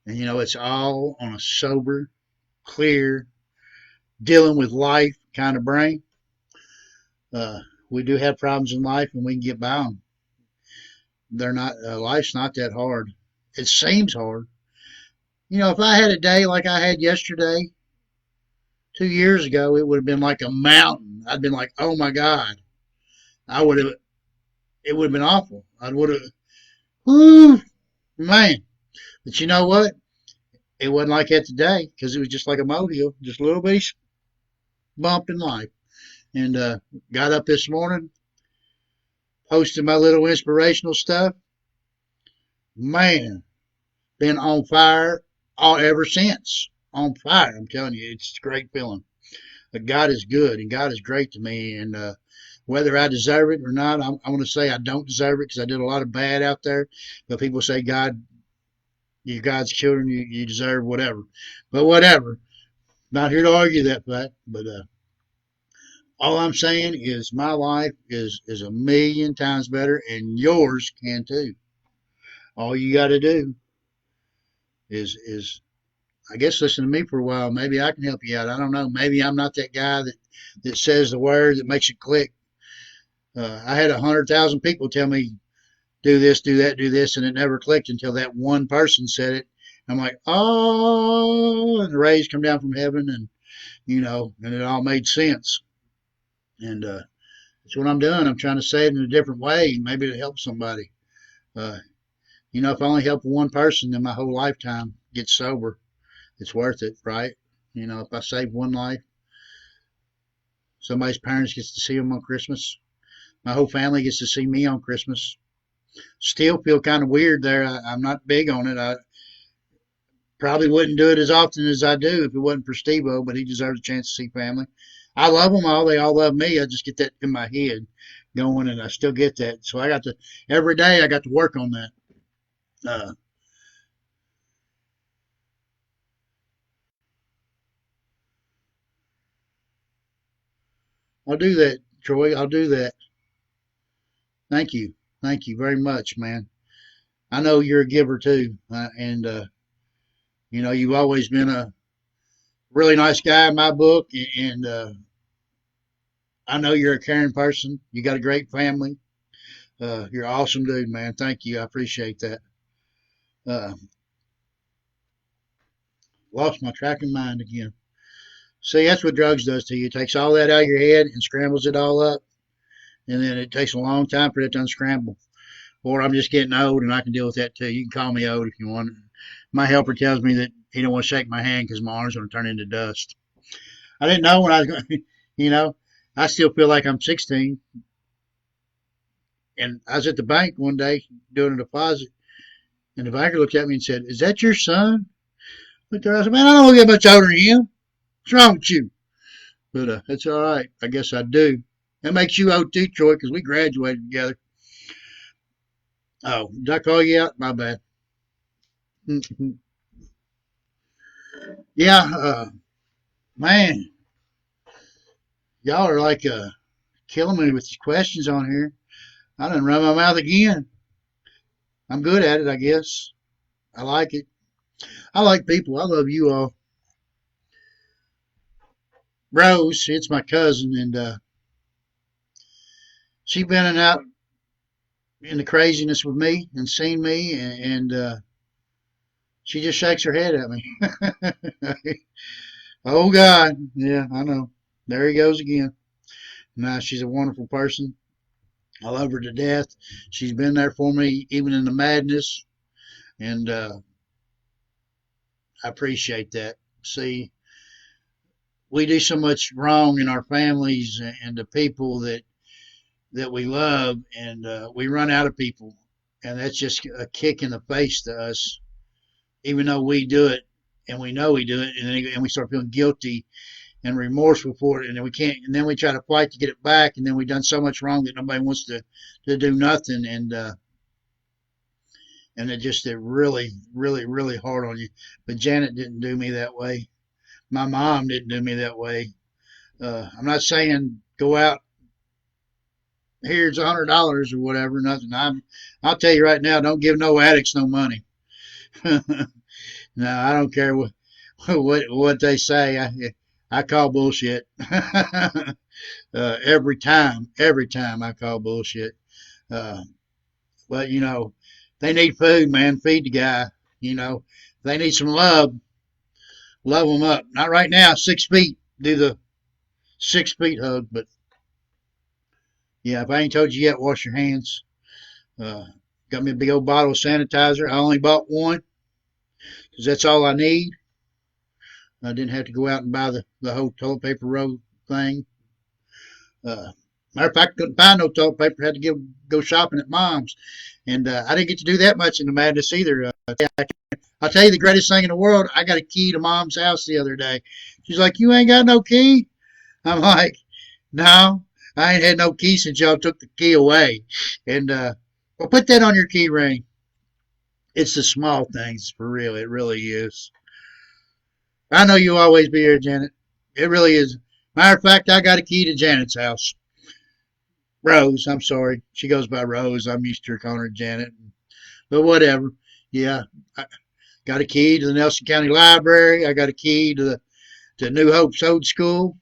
And you know, it's all on a sober, clear, dealing with life kind of brain. Uh, we do have problems in life, and we can get by them. They're not. Life's not that hard. It seems hard. If I had a day like I had yesterday, 2 years ago, it would have been like a mountain. I'd been like, oh my God. I would have, it would have been awful. I would have, whoo, man. But you know what? It wasn't like that today because it was just like a molehill, just a little bitty bump in life. And got up this morning, posted my little inspirational stuff. Man, been on fire all ever since. On fire, I'm telling you, it's a great feeling. But God is good and God is great to me. And whether I deserve it or not, I want to say I don't deserve it because I did a lot of bad out there. But people say, God, you're God's children, you deserve whatever. But whatever. Not here to argue that fact. But all I'm saying is my life is a million times better, and yours can too. All you got to do is I guess listen to me for a while. Maybe I can help you out. I don't know. Maybe I'm not that guy that says the word that makes it click. I had 100,000 people tell me do this, do that, do this, and it never clicked until that one person said it. I'm like, oh, and the rays come down from heaven, and and it all made sense. And that's what I'm doing. I'm trying to say it in a different way, maybe to help somebody. Uh, if I only help one person, then my whole lifetime gets sober. It's worth it, right? If I save one life, somebody's parents gets to see them on Christmas. My whole family gets to see me on Christmas. Still feel kind of weird there. I'm not big on it. I probably wouldn't do it as often as I do if it wasn't for Steve-O, but he deserves a chance to see family. I love them all. They all love me. I just get that in my head going, and I still get that. So every day I got to work on that. Uh, I'll do that, Troy. I'll do that. Thank you. Thank you very much, man. I know you're a giver too. And, you've always been a really nice guy in my book. And I know you're a caring person. You got a great family. You're an awesome dude, man. Thank you. I appreciate that. Uh, Lost my track of mind again. See, that's what drugs does to you. It takes all that out of your head and scrambles it all up. And then it takes a long time for it to unscramble. Or I'm just getting old and I can deal with that too. You can call me old if you want. My helper tells me that he don't want to shake my hand because my arm's going to turn into dust. I didn't know when I was going I still feel like I'm 16. And I was at the bank one day doing a deposit, and the banker looked at me and said, "Is that your son?" I looked at her, I said, "Man, I don't get much older than you. What's wrong with you?" But it's all right. I guess I do. That makes you old too, Troy, because we graduated together. Oh, did I call you out? My bad. Yeah, man, y'all are like killing me with these questions on here. I done run my mouth again. I'm good at it, I guess. I like it. I like people. I love you all. Rose, it's my cousin, and she been in and out in the craziness with me and seen me, and she just shakes her head at me. Oh God, yeah, I know. There he goes again. Nah, she's a wonderful person. I love her to death. She's been there for me even in the madness, and I appreciate that. See, we do so much wrong in our families and the people that we love, and we run out of people, and that's just a kick in the face to us. Even though we do it, and we know we do it, and we start feeling guilty and remorseful for it, and then we can't, and then we try to fight to get it back, and then we've done so much wrong that nobody wants to do nothing, and it just it really, really, really hard on you. But Janet didn't do me that way. My mom didn't do me that way. I'm not saying go out, here's $100 or whatever. Nothing. I'll tell you right now, don't give no addicts no money. No, I don't care what they say. I call bullshit. Every time I call bullshit. Uh, but they need food, man. Feed the guy. They need some love. Love them up. Not right now. 6 feet. Do the 6 feet hug. But yeah, if I ain't told you yet, wash your hands. Uh, got me a big old bottle of sanitizer. I only bought one because that's all I need. I didn't have to go out and buy the whole toilet paper roll thing. Matter of fact, couldn't find no toilet paper. Had to go shopping at mom's, and I didn't get to do that much in the madness either. I'll tell you the greatest thing in the world. I got a key to mom's house the other day. She's like, "You ain't got no key?" I'm like, "No, I ain't had no key since y'all took the key away." And well, put that on your key ring. It's the small things for real. It really is. I know you'll always be here, Janet. It really is. Matter of fact, I got a key to Janet's house. Rose, I'm sorry. She goes by Rose. I'm used to her calling her Janet. But whatever. Yeah. I got a key to the Nelson County Library. I got a key to New Hope's Old School.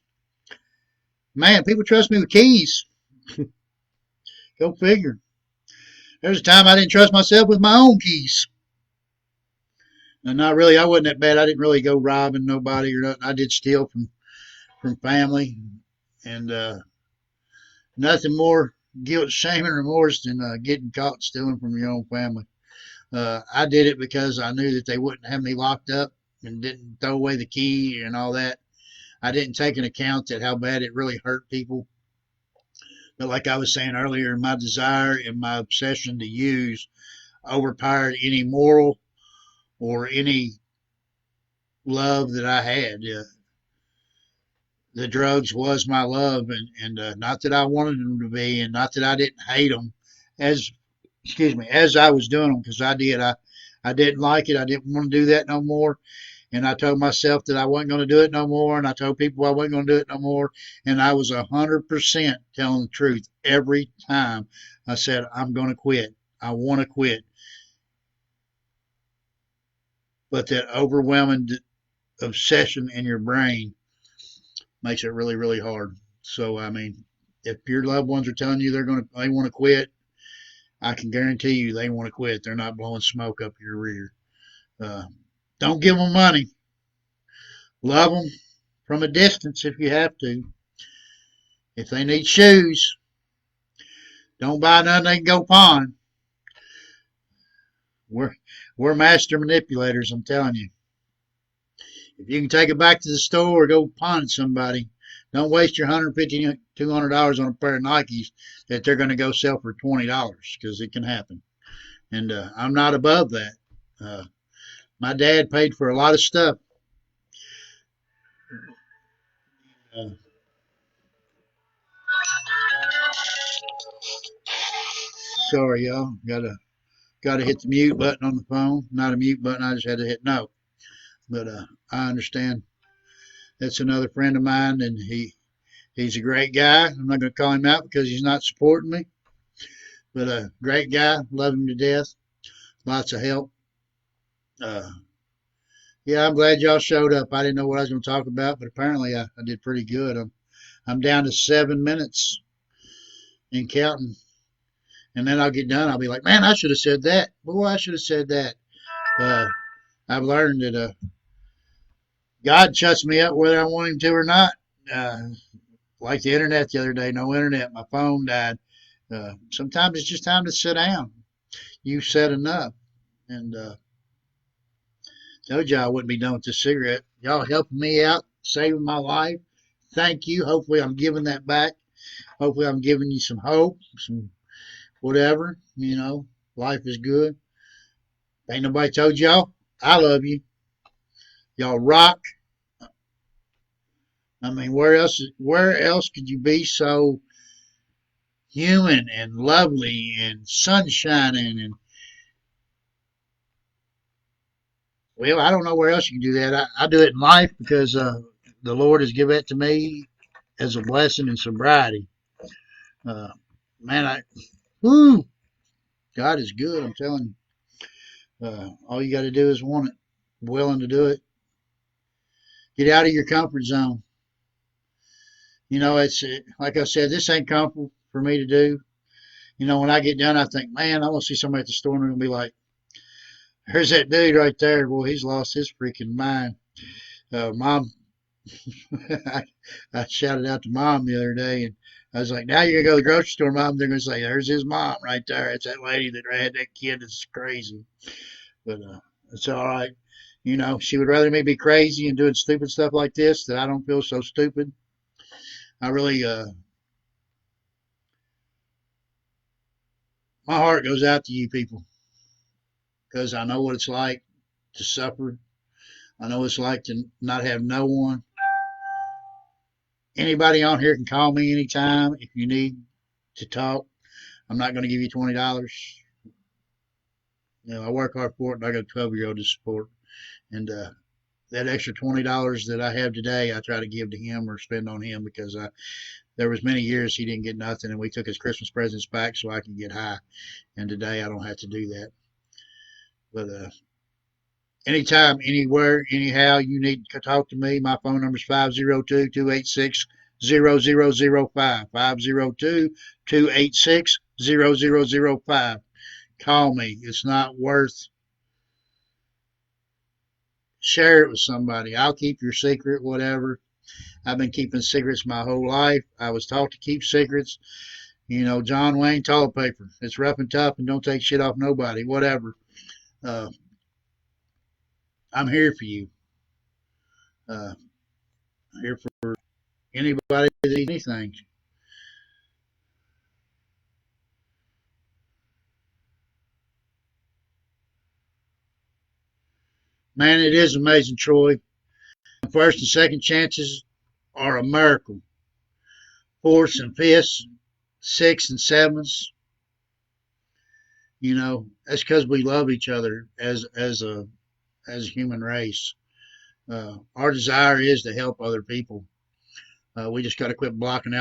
Man, people trust me with keys. Go figure. There's a time I didn't trust myself with my own keys. And not really, I wasn't that bad. I didn't really go robbing nobody or nothing. I did steal from family. And nothing more guilt, shame, and remorse than getting caught stealing from your own family. I did it because I knew that they wouldn't have me locked up and didn't throw away the key and all that. I didn't take into account that how bad it really hurt people. But like I was saying earlier, my desire and my obsession to use overpowered any moral or any love that I had. The drugs was my love, and not that I wanted them to be, and not that I didn't hate them, as as I was doing them, because I did. I didn't like it. I didn't want to do that no more. And I told myself that I wasn't going to do it no more. And I told people I wasn't going to do it no more. And I was 100% telling the truth every time. I said, I'm going to quit. I want to quit. But that overwhelming obsession in your brain makes it really, really hard. So, I mean, if your loved ones are telling you they want to quit, I can guarantee you they want to quit. They're not blowing smoke up your rear. Uh, don't give them money. Love them from a distance if you have to. If they need shoes, don't buy nothing they can go pawn. We're master manipulators, I'm telling you. If you can take it back to the store or go pawn it somebody, don't waste your $150, $200 on a pair of Nikes that they're going to go sell for $20 because it can happen. And I'm not above that. My dad paid for a lot of stuff. Uh, Sorry, y'all. Gotta hit the mute button on the phone. Not a mute button. I just had to hit no. But I understand. That's another friend of mine, and he's a great guy. I'm not going to call him out because he's not supporting me. But a great guy. Love him to death. Lots of help. Uh, yeah, I'm glad y'all showed up. I didn't know what I was going to talk about, but apparently I did pretty good. I'm down to 7 minutes and counting. And then I'll get done. I'll be like, man, I should have said that. Boy, I should have said that. Uh, I've learned that God shuts me up whether I want him to or not. Uh, like the internet the other day, no internet. My phone died. Sometimes it's just time to sit down. You said enough. And told y'all I wouldn't be done with this cigarette. Y'all helping me out, saving my life. Thank you. Hopefully I'm giving that back. Hopefully I'm giving you some hope, some whatever. Life is good. Ain't nobody told y'all I love you. Y'all rock. I mean, where else could you be so human and lovely and sunshining and well, I don't know where else you can do that. I do it in life because the Lord has given it to me as a blessing in sobriety. Uh, man, whoo, God is good. I'm telling you. All you got to do is want it, willing to do it. Get out of your comfort zone. It's like I said, this ain't comfortable for me to do. When I get done, I think, man, I want to see somebody at the store and they're gonna be like, "There's that dude right there. Boy, he's lost his freaking mind." Mom, I, I shouted out to Mom the other day, and I was like, "Now you're gonna go to the grocery store, Mom." They're gonna say, "There's his mom right there. It's that lady that had that kid that's crazy." But it's all right. She would rather me be crazy and doing stupid stuff like this that I don't feel so stupid. I really, my heart goes out to you people because I know what it's like to suffer. I know what it's like to not have no one. Anybody on here can call me anytime if you need to talk. I'm not going to give you $20. I work hard for it, and I got a 12-year-old to support. And that extra $20 that I have today, I try to give to him or spend on him because there was many years he didn't get nothing, and we took his Christmas presents back so I can get high. And today I don't have to do that. But anytime, anywhere, anyhow, you need to talk to me. My phone number is 502-286-0005. 502-286-0005. Call me. It's not worth. Share it with somebody. I'll keep your secret, whatever. I've been keeping secrets my whole life. I was taught to keep secrets. John Wayne, toilet paper. It's rough and tough and don't take shit off nobody, whatever. Uh, I'm here for you. Uh, here for anybody that needs anything. Man, it is amazing, Troy. First and second chances are a miracle. Fourths and fifths, sixths and sevens. That's because we love each other as a human race. Our desire is to help other people. We just got to quit blocking it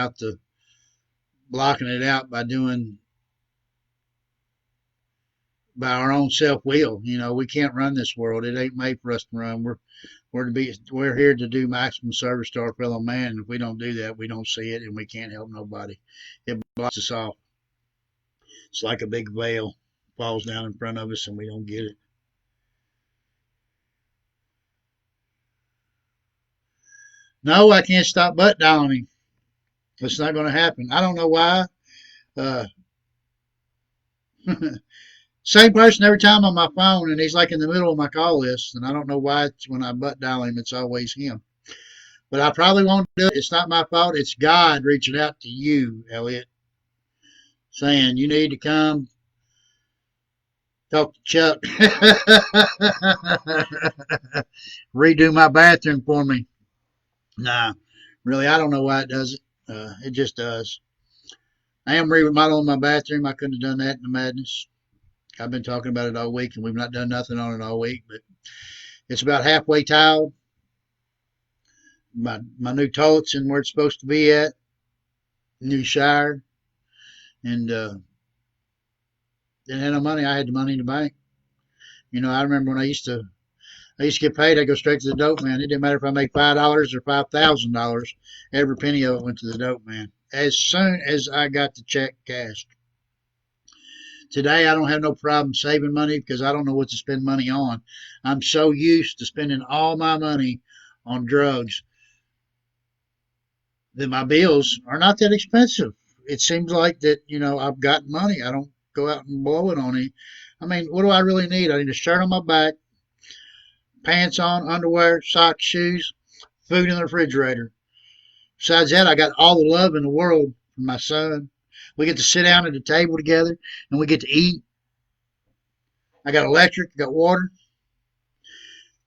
out by our own self will. We can't run this world. It ain't made for us to run. We're here to do maximum service to our fellow man. And if we don't do that, we don't see it, and we can't help nobody. It blocks us off. It's like a big veil falls down in front of us, and we don't get it. No, I can't stop butt dialing him. It's not going to happen. I don't know why. Uh, Same person every time on my phone, and he's like in the middle of my call list, and I don't know why when I butt dial him, it's always him. But I probably won't do it. It's not my fault. It's God reaching out to you, Elliot, saying you need to come talk to Chuck. Redo my bathroom for me. Nah, really, I don't know why it does it. It just does. I am remodeling my bathroom. I couldn't have done that in the madness. I've been talking about it all week, and we've not done nothing on it all week. But it's about halfway tiled. My new toilet's in where it's supposed to be at. New shower, and didn't have no money. I had the money in the bank. I remember when I used to get paid. I go straight to the dope man. It didn't matter if I made $5 or $5,000. Every penny of it went to the dope man. As soon as I got the check cashed. Today, I don't have no problem saving money because I don't know what to spend money on. I'm so used to spending all my money on drugs that my bills are not that expensive. It seems like that, I've got money. I don't go out and blow it on it. I mean, what do I really need? I need a shirt on my back, pants on, underwear, socks, shoes, food in the refrigerator. Besides that, I got all the love in the world from my son. We get to sit down at the table together and we get to eat. I got electric, I got water.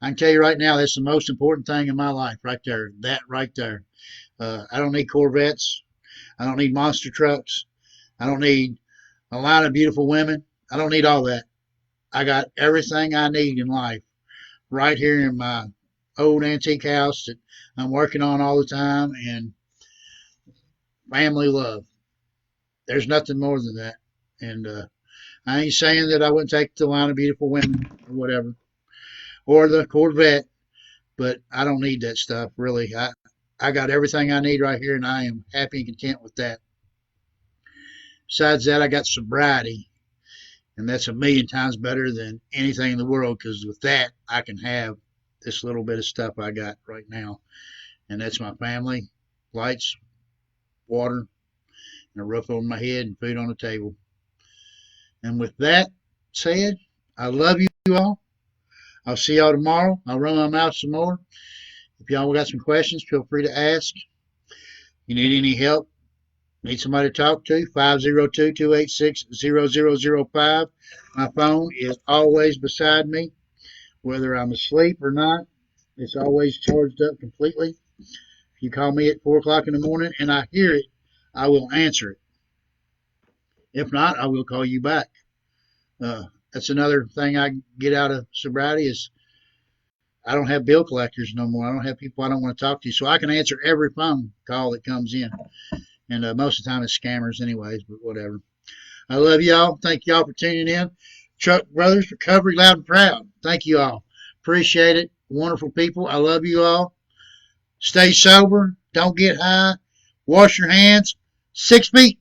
I can tell you right now, that's the most important thing in my life right there. That right there. I don't need Corvettes. I don't need monster trucks. I don't need a line of beautiful women. I don't need all that. I got everything I need in life right here in my old antique house that I'm working on all the time, and family love. There's nothing more than that. And I ain't saying that I wouldn't take the line of beautiful women or whatever, or the Corvette, but I don't need that stuff really. I got everything I need right here, and I am happy and content with that. Besides that, I got sobriety, and that's a million times better than anything in the world, because with that, I can have this little bit of stuff I got right now, and that's my family, lights, water, and a roof over my head, and food on the table. And with that said, I love you all. I'll see y'all tomorrow. I'll run my mouth some more. If y'all got some questions, feel free to ask. You need any help, need somebody to talk to, 502-286-0005. My phone is always beside me, whether I'm asleep or not. It's always charged up completely. If you call me at 4 o'clock in the morning and I hear it, I will answer it. If not, I will call you back. That's another thing I get out of sobriety is I don't have bill collectors no more. I don't have people I don't want to talk to, so I can answer every phone call that comes in. And most of the time it's scammers anyways, but whatever. I love y'all. Thank y'all for tuning in. Truck Brothers Recovery Loud and Proud. Thank you all. Appreciate it. Wonderful people. I love you all. Stay sober. Don't get high. Wash your hands. 6 feet.